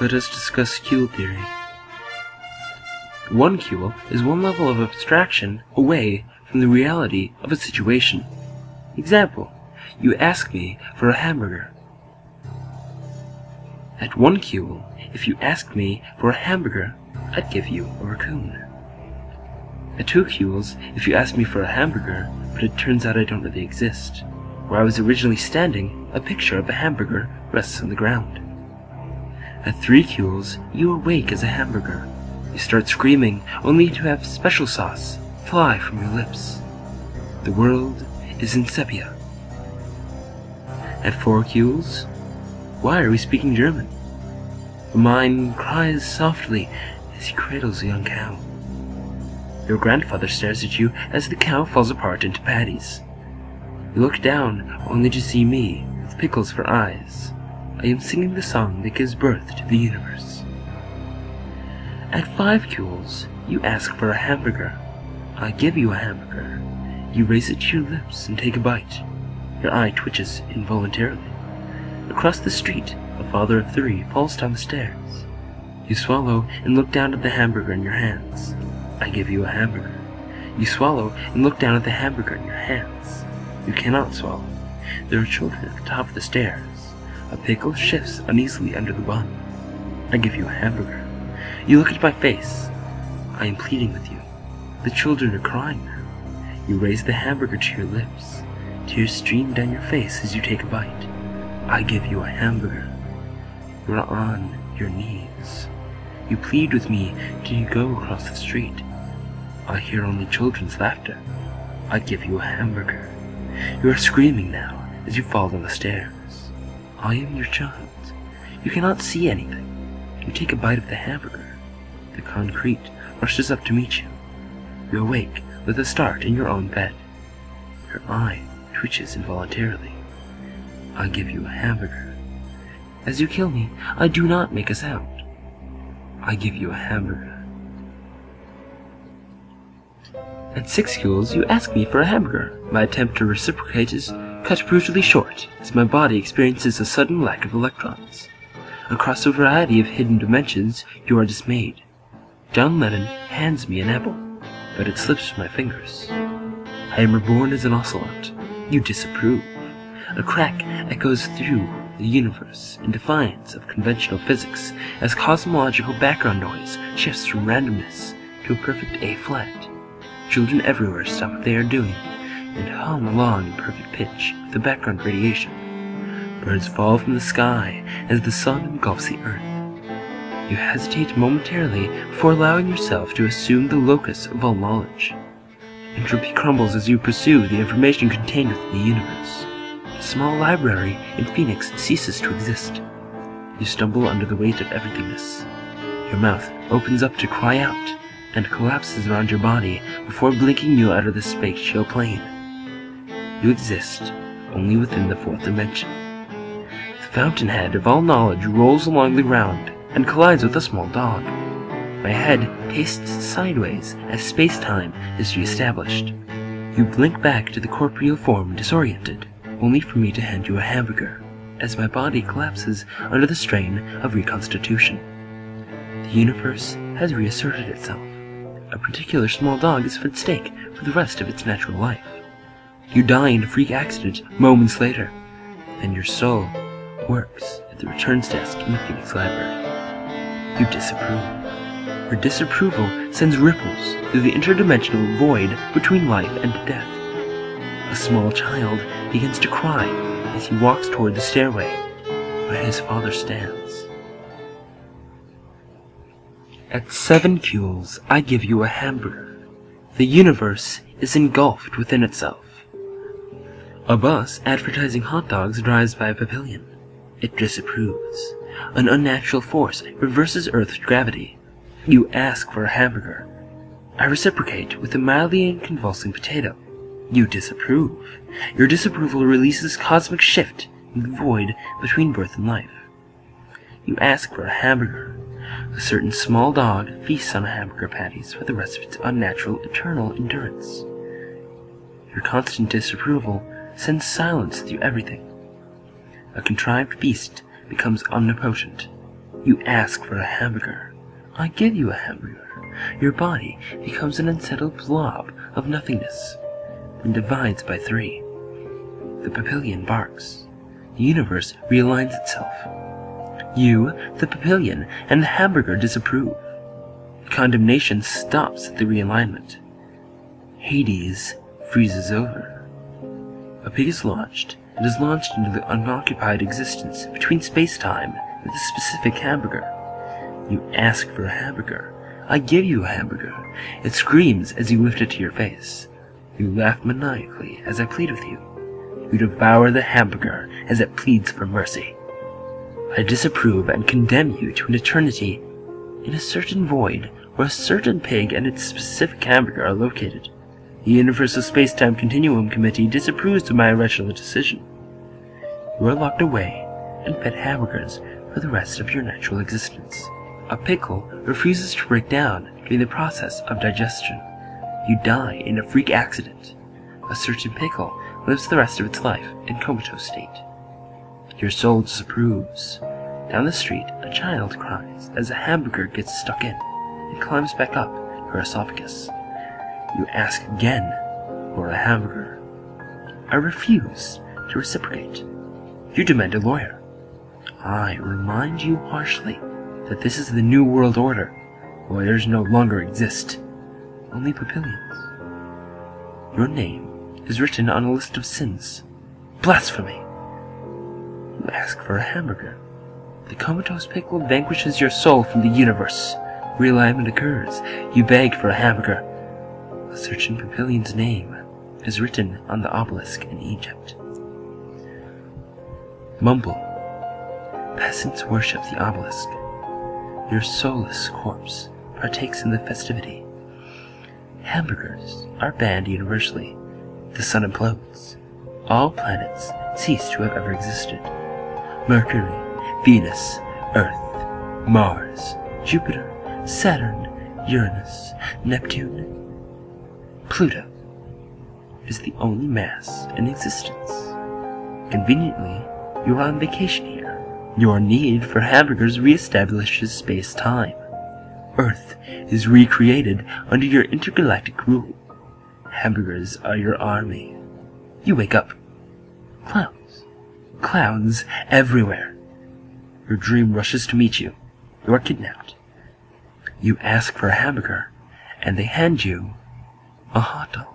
Let us discuss Cuil Theory. One Cuil is one level of abstraction away from the reality of a situation. Example, you ask me for a hamburger. At one Cuil, if you asked me for a hamburger, I'd give you a raccoon. At two Cuils, if you asked me for a hamburger, but it turns out I don't really exist. Where I was originally standing, a picture of a hamburger rests on the ground. At three Cuils, you awake as a hamburger. You start screaming, only to have special sauce fly from your lips. The world is in sepia. At four Cuils, why are we speaking German? The mine cries softly as he cradles a young cow. Your grandfather stares at you as the cow falls apart into patties. You look down only to see me with pickles for eyes. I am singing the song that gives birth to the universe. At five Cuils, you ask for a hamburger. I give you a hamburger. You raise it to your lips and take a bite. Your eye twitches involuntarily. Across the street, a father of three falls down the stairs. You swallow and look down at the hamburger in your hands. I give you a hamburger. You swallow and look down at the hamburger in your hands. You cannot swallow. There are children at the top of the stairs. A pickle shifts uneasily under the bun. I give you a hamburger. You look at my face. I am pleading with you. The children are crying now. You raise the hamburger to your lips. Tears stream down your face as you take a bite. I give you a hamburger. You are on your knees. You plead with me till you go across the street. I hear only children's laughter. I give you a hamburger. You are screaming now as you fall down the stairs. I am your child. You cannot see anything. You take a bite of the hamburger. The concrete rushes up to meet you. You awake with a start in your own bed. Your eye twitches involuntarily. I give you a hamburger. As you kill me, I do not make a sound. I give you a hamburger. At six Cuils, you ask me for a hamburger. My attempt to reciprocate is cut brutally short as my body experiences a sudden lack of electrons. Across a variety of hidden dimensions, you are dismayed. John Lennon hands me an apple, but it slips from my fingers. I am reborn as an ocelot. You disapprove. A crack echoes through the universe in defiance of conventional physics as cosmological background noise shifts from randomness to a perfect A-flat. Children everywhere stop what they are doing and hum along in perfect pitch with the background radiation. Birds fall from the sky as the sun engulfs the earth. You hesitate momentarily before allowing yourself to assume the locus of all knowledge. Entropy crumbles as you pursue the information contained within the universe. A small library in Phoenix ceases to exist. You stumble under the weight of everythingness. Your mouth opens up to cry out and collapses around your body before blinking you out of the spatial plane. You exist only within the fourth dimension. The fountainhead of all knowledge rolls along the ground and collides with a small dog. My head tastes sideways as space-time is re-established. You blink back to the corporeal form disoriented, only for me to hand you a hamburger, as my body collapses under the strain of reconstitution. The universe has reasserted itself. A particular small dog is fed steak for the rest of its natural life. You die in a freak accident moments later, and your soul works at the returns desk in the Phoenix Library. You disapprove. Your disapproval sends ripples through the interdimensional void between life and death. A small child begins to cry as he walks toward the stairway where his father stands. At seven Cuils, I give you a hamburger. The universe is engulfed within itself. A bus advertising hot dogs drives by a pavilion. It disapproves. An unnatural force reverses Earth's gravity. You ask for a hamburger. I reciprocate with a mildly convulsing potato. You disapprove. Your disapproval releases cosmic shift in the void between birth and life. You ask for a hamburger. A certain small dog feasts on hamburger patties for the rest of its unnatural eternal endurance. Your constant disapproval sends silence through everything. A contrived beast becomes omnipotent. You ask for a hamburger. I give you a hamburger. Your body becomes an unsettled blob of nothingness and divides by 3. The papillion barks. The universe realigns itself. You, the papillion, and the hamburger disapprove. Condemnation stops at the realignment. Hades freezes over. A pig is launched, and is launched into the unoccupied existence between space-time with a specific hamburger. You ask for a hamburger. I give you a hamburger. It screams as you lift it to your face. You laugh maniacally as I plead with you. You devour the hamburger as it pleads for mercy. I disapprove and condemn you to an eternity in a certain void where a certain pig and its specific hamburger are located. The Universal Space-Time Continuum Committee disapproves of my original decision. You are locked away and fed hamburgers for the rest of your natural existence. A pickle refuses to break down during the process of digestion. You die in a freak accident. A certain pickle lives the rest of its life in comatose state. Your soul disapproves. Down the street, a child cries as a hamburger gets stuck in and climbs back up her esophagus. You ask again for a hamburger. I refuse to reciprocate. You demand a lawyer. I remind you harshly that this is the New World Order. Lawyers no longer exist, only papillions. Your name is written on a list of sins. Blasphemy! You ask for a hamburger. The comatose pickle vanquishes your soul from the universe. Realignment occurs. You beg for a hamburger. A certain papillion's name is written on the obelisk in Egypt. Mumble. Peasants worship the obelisk. Your soulless corpse partakes in the festivity. Hamburgers are banned universally. The sun implodes. All planets cease to have ever existed. Mercury, Venus, Earth, Mars, Jupiter, Saturn, Uranus, Neptune, Pluto is the only mass in existence. Conveniently, you are on vacation here. Your need for hamburgers reestablishes space-time. Earth is recreated under your intergalactic rule. Hamburgers are your army. You wake up. Clowns. Clowns everywhere. Your dream rushes to meet you. You are kidnapped. You ask for a hamburger, and they hand you a hot dog.